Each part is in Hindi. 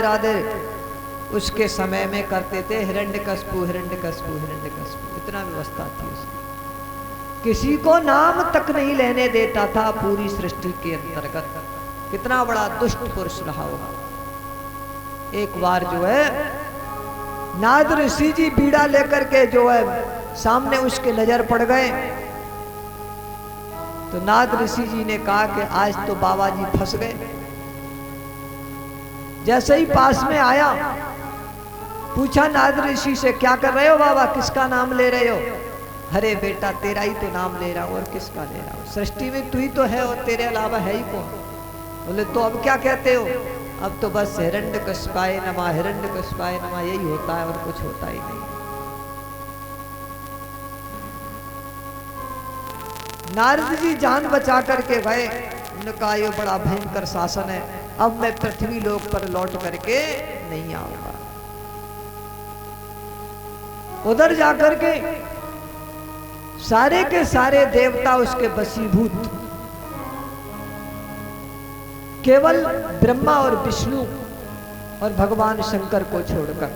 राधे राधे उसके समय में करते थे। हिरण्यकश्यप हिरण्यकश्यप हिरण्यकश्यप, इतना व्यवस्था थी उसकी। किसी को नाम तक नहीं लेने देता था पूरी सृष्टि के अंतर्गत। कितना बड़ा दुष्ट पुरुष रहा होगा। एक बार जो है नारद ऋषि जी बीड़ा लेकर के जो है सामने उसके नजर पड़ गए, तो नारद ऋषि जी ने कहा कि आज तो बाबा जी फंस गए। जैसे ही पास में आया, पूछा नारद ऋषि से, क्या कर रहे हो बाबा, किसका नाम ले रहे हो? अरे बेटा तेरा ही तो नाम ले रहा हूं, और किसका ले रहा हूं? सृष्टि में तू ही तो है और तेरे अलावा है ही कौन? बोले तो अब क्या कहते हो? अब तो बस हिरण्यकश्यपाय नमः हिरण्यकश्यपाय नमः यही होता है और कुछ होता ही नहीं। नारद जी जान बचा करके गए। उन्होंने कहा ये बड़ा भयंकर शासन है, अब मैं पृथ्वी लोक पर लौट करके नहीं आऊंगा। उधर जाकर के सारे के सारे देवता उसके वशीभूत, केवल ब्रह्मा और विष्णु और भगवान शंकर को छोड़कर।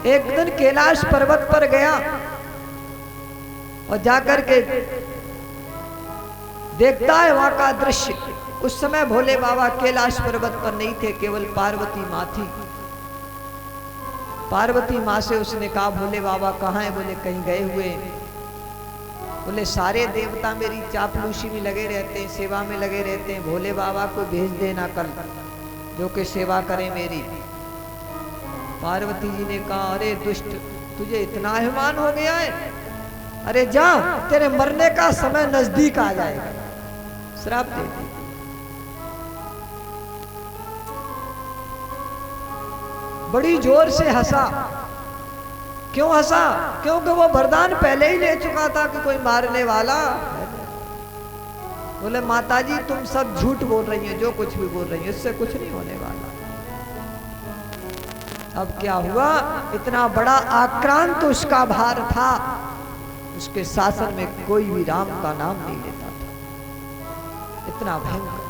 एक दिन कैलाश पर्वत पर गया और जाकर के देखता है वहां का दृश्य। उस समय भोले बाबा कैलाश पर्वत पर नहीं थे, केवल पार्वती मां थी। पार्वती मां से उसने कहा भोले बाबा कहाँ हैं? बोले कहीं गए हुए। बोले सारे देवता मेरी चापलूसी में लगे रहते हैं, सेवा में लगे रहते हैं, भोले बाबा को भेज देना कल, जो कि सेवा करें मेरी। पार्वती जी ने कहा अरे दुष्ट, तुझे इतना अभिमान हो गया है? अरे जा, तेरे मरने का समय नजदीक आ जाएगा। श्राप दे दी। बड़ी जोर से हंसा। क्यों हंसा? क्योंकि वो वरदान पहले ही ले चुका था कि कोई मारने वाला। बोले माताजी तुम सब झूठ बोल रही हो, जो कुछ भी बोल रही हो, इससे कुछ नहीं होने वाला। अब क्या हुआ? इतना बड़ा आक्रांत उसका भार था, उसके शासन में कोई भी राम का नाम नहीं लेता था। इतना भयंकर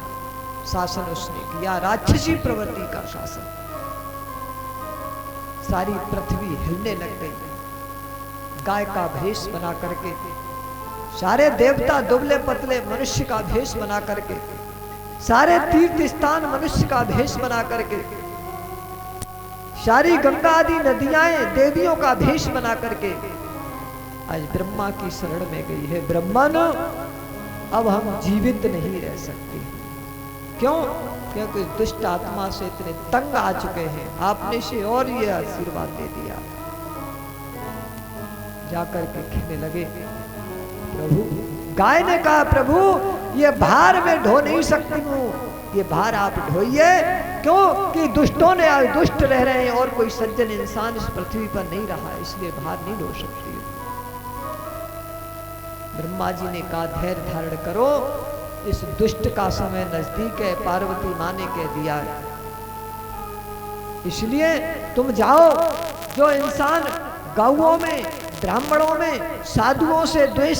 शासन उसने किया, राक्षसी प्रवृत्ति का शासन। सारी पृथ्वी हिलने लग गई। गाय का भेष बना करके सारे देवता दुबले पतले मनुष्य का भेष बना करके, सारे तीर्थ स्थान मनुष्य का भेष बना करके, सारी गंगा आदि नदियां देवियों का भेष बना करके आज ब्रह्मा की शरण में गई है। ब्रह्मन अब हम जीवित नहीं रह सकते। क्यों? क्योंकि दुष्ट आत्मा से इतने तंग आ चुके हैं। आपने से और ये आशीर्वाद दे दिया। जाकर के कहने लगे प्रभु, गाय ने कहा प्रभु ये भार मैं ढो नहीं सकती हूँ, ये भार आप ढोइए। क्यों? कि दुष्टों ने आज दुष्ट रह रहे हैं और कोई सज्जन इंसान इस पृथ्वी पर नहीं रहा, इसलिए भार नहीं ढो सकती। ब्रह्मा जी ने कहा धैर्य धारण करो, इस दुष्ट का समय नजदीक है, पार्वती मां ने कह दिया है, इसलिए तुम जाओ। जो इंसान गौओं में, ब्राह्मणों में, साधुओं से द्वेष